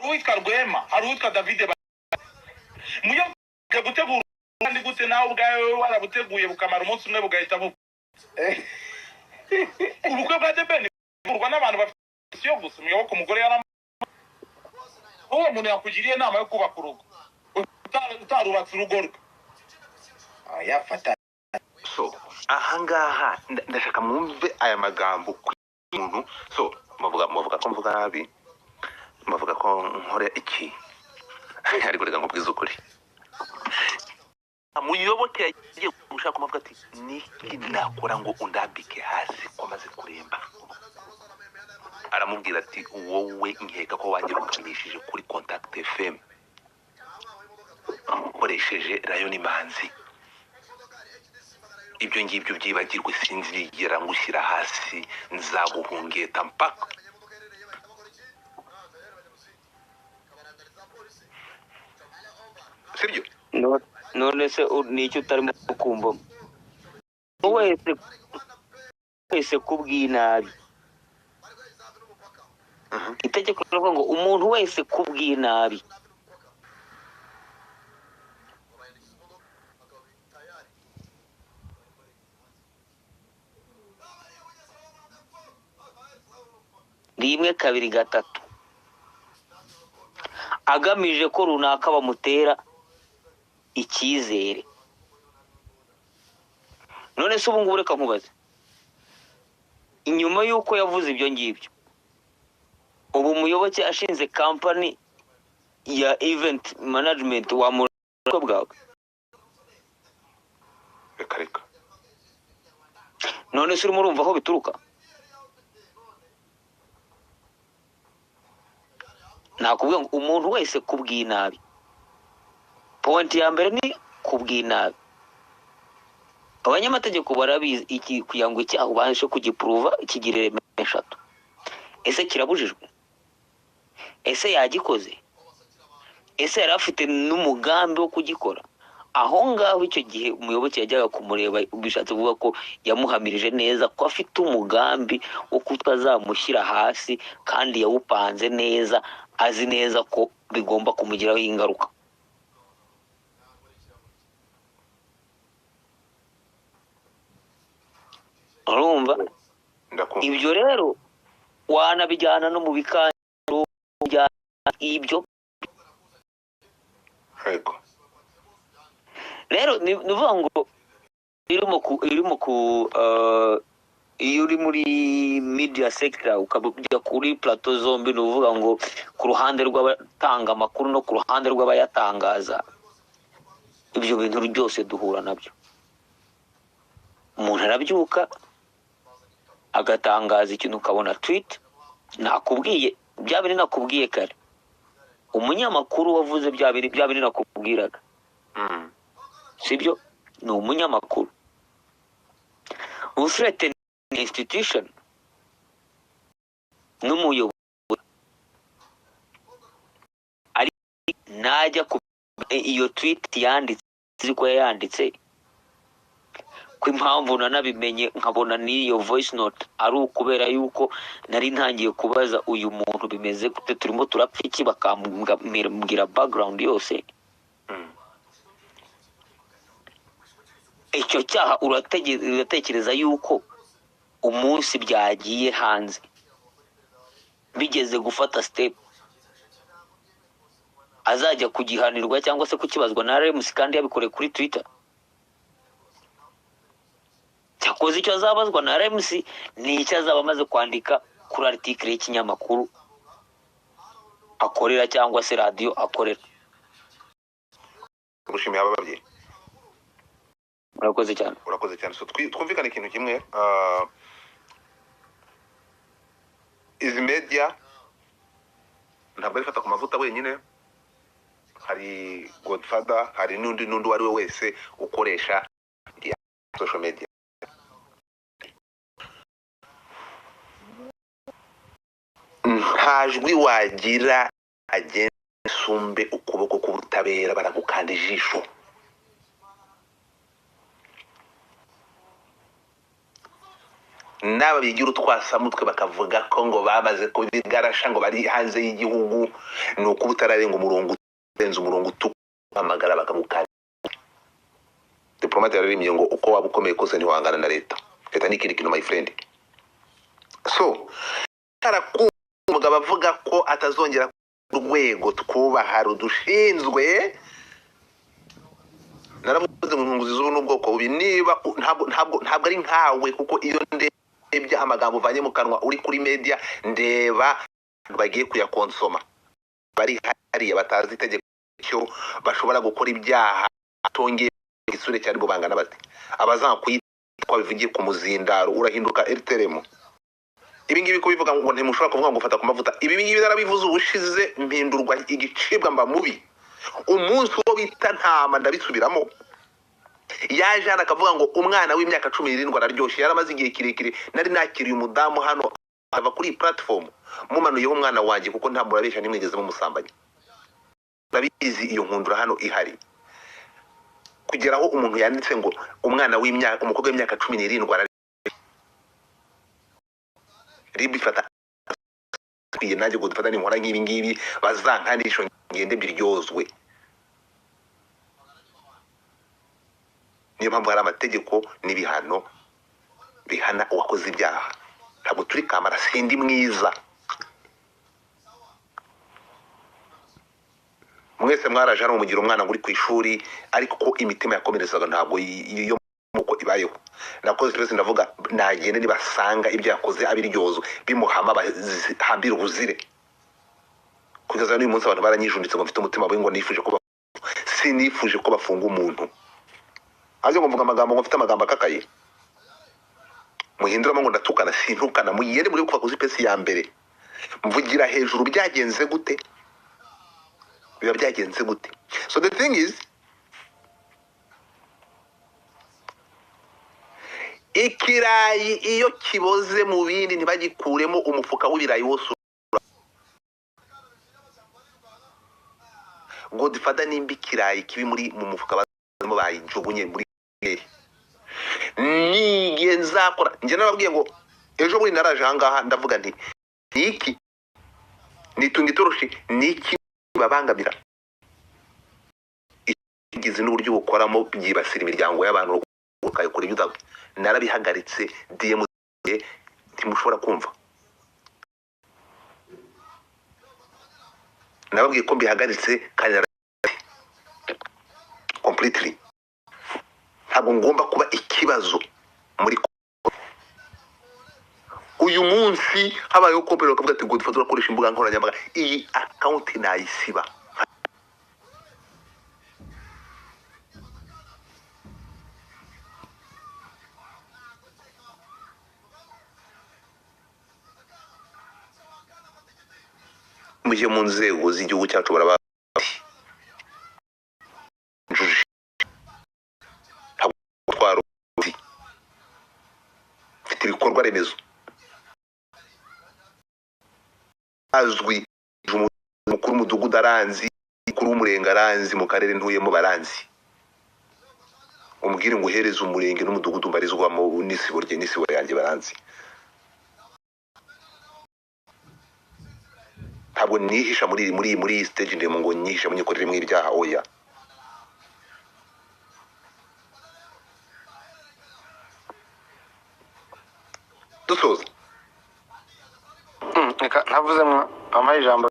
uwitwa Rwema hari uwitwa David muyo gutegura kandi gute nawe ubwawe warabuteguye bukamara umunsi umwe bugahita buba ubukwe bwa Debeni burwa n'abantu bafite yo gusa muyo ko mugore yara uwo muntu yakugiriye inama yo kubaka urugo utarubatse urugo rwe yafata so ahangaha ndashaka mwumve aya magambo k'umuntu so muvuga ko mvuga nabi muvuga ko nkore iki ariko reka nkubwize ukuri Muyoboke yagiye gushaka kumavuga ati niki nakora ngo undambike hasi ko maze kuremba aramubwira ati wowe nkeka ko wanyirukanyishije kuri Contact FM ukoresheje Rayon Manzi ibyo ngibyo byibagirwe sinzigera ngushyira hasi nzaguhungeta mpaka sibyo none se nicyo utarimo kumva wese kubw'inabi itegeko rivuga ngo umuntu wese kubw'inabi rimwe kabiri gatatu agamije ko runaka bamutera icyizere. None se ubu ngubu reka nkubaze, inyuma y'uko yavuze ibyo ngibyo ubu Muyoboke ashinze company ya event management wa murako bwawe reka none se urimo urumva aho bituruka? Nakubwiye ngo umuntu wese kubw'inabi, point ya mbere ni kubw'inabi. Abanyamategeko barabizi iki kugira ngo icyaha ubashe kugiprova ikigirire eshatu. Ese kirabujijwe? Ese yagikoze? Ese yari afite n'umugambi wo kugikora? Aho ngaho icyo gihe Muyoboke yajyaga kumureba ubishatse kuvuga ko yamuhamirije neza ko afite umugambi wo kutazamushyira hasi kandi yawupanze neza, azi neza ko bigomba kumugiraho ingaruka. Urumva? Ibyo rero wanabijyana no mu bikaniro bya ibyo. Rero nivuga ngo iyo uri muri media sector ukabujya kuri plateau zombi nuvuga ngo ku ruhande rw'abatanga amakuru no ku ruhande rw'abayatangaza, ibyo bintu byose duhura nabyo. Umuntu arabyuka agatangaza ikintu ukabona tweet nakubwiye bya biri nakubwiye kare, umunyamakuru wavuze bya biri nakubwiraga sibyo, ni umunyamakuru. Ufrete institution n'umuyobozi ari najya ku iyo tweet yanditse ko yanditse ko impamvu nanabimenye nkabona n'iyo voice note ari ukubera yuko nari ntangiye kubaza uyu muntu bimeze gute, turimo turapfa iki, bakambwira background yose. Icyo cyaha uratekereza yuko umunsi byagiye hanze bigeze gufata step azajya kugihanirwa cyangwa se kukibazwa na RMC kandi yabikoreye kuri Twitter? Cyakoze icyo azabazwa na RMC ni icyo azaba amaze kwandika kuri article y'ikinyamakuru akorera cyangwa se radio akorera. Gushimira ababyeyi. Urakoze cyane. So twumvikane ikintu kimwe, izi media ntabwo ifata ku mavuta wenyine, hari Godfather, hari n'undi wari we wese ukoresha social media. Ntajwi wagira agenda sumbe ukuboko k'ubutabera baragukanda ijisho. n'aba bigira utwasamutwe bakavuga ko ngo bamaze kubigarasha ngo bari hanze y'igihugu ni uko utararenga umurongo urenze umurongo utuhamagara bakamukana. Diplomate yaririmbye ngo uko waba ukomeye kose ntiwangana na leta n'ikindi kintu my friend. So arakumva bavuga ko atazongera urwego twubaha rudushinzwe. Naravuze mu ntunguzi z'ubu n'ubwoko bubi, niba ntabwo ari nkawe, kuko iyo ndebye amagambo uvanye mu kanwa uri kuri media ndeba bagiye kuyakonsoma, bari hariya batazi itegeko cyo bashobora gukora ibyaha atongeye isure cyari bubangana bati abazakwitwa bivugiye ku muzindaro urahinduka RTRM. Ibi ngibi ko bivuga ngo ntimushobora kuvuga ngo ufata ku mavuta. Ibi ngibi narabivuze ubushize mpindurwa igicibwa mba mubi. Umunsi wo bita ntama ndabisubiramo. Yaje hano akavuga ngo umwana w'imyaka 17 araryoshye, yaramaze igihe kirekire nari nakiriye umudamu hano ava kuri platform mumanuyeho umwana wanjye kuko nta murabesha nimwigeze mu musambanya. Ndabizi iyo nkundura hano ihari. Kugeraho umuntu yanditse ngo umwana umukobwa w'imyaka 17 ribifata kwiye nanjye ngo dufata n'inkora nk'ibi ngibi bazankanisho ngende biryozwe. Niyo mpamvu hari amategeko n'ibihano bihana uwakoze ibyaha. Ntabwo turi kamara, sindi mwiza. Mwese mwaraje hano mugira umwana nguri ku ishuri ariko ko imitima yakomerezaga ntabwo iyo muko ibayeho. Nakoze twese ndavuga nagende nibasanga ibyo yakoze abiryozo bimuhama bahambira ubuzire. Kugeza n'uyu munsi abantu baranyijunditse ngo mfite umutima ngo nifuje ko sinifuje ko bafunga umuntu. Aje ngo mvuga amagambo ngo mfite amagambo akakaye. Muhinduramo ngo ndatukana, sintukana, muyende muri kuva kuzi pesi ya mbere. Mvugira hejuru byagenze gute? Biba byagenze gute? So the thing is, ikirayi iyo kiboze mu bindi ntibagikuremo umufuka w'ibirayi wose. Ngo difada nimba ikirayi kibi mu mufuka bazemo bayijugunye muri nigenza kora. Nje nababwiye ngo ejo muri naraje hangaha ndavuga nti iki nitunga itoroshi niki babangamira igize n'uburyo bukoramo byibasira imiryango y'abantu ukayikora ibyo narabihagaritse DM ntimushobora kumva. Nababwiye ko mbihagaritse kandi completely. Ntabwo ngomba kuba ikibazo muri uyu munsi habayeho kopero bakavuga ati ngo dufatura koresha imbuga nkoranyambaga. Iyi account nayisiba. Muje mu nzego z'igihugu cyacu baraba ibikorwa remezo azwi umukuru w'umudugudu aranzi, umukuru w'umurenge aranzi, mu karere ntuyemo baranzi. Umubwire ngo uhereze umurenge n'umudugudu mbarizwamo n'isibo yanjye baranzi. Ntabwo nihisha muri stage ndemo ngo nyihisha munyikorere mw'ibyaha oya. Dusoza navuze amaye ijambo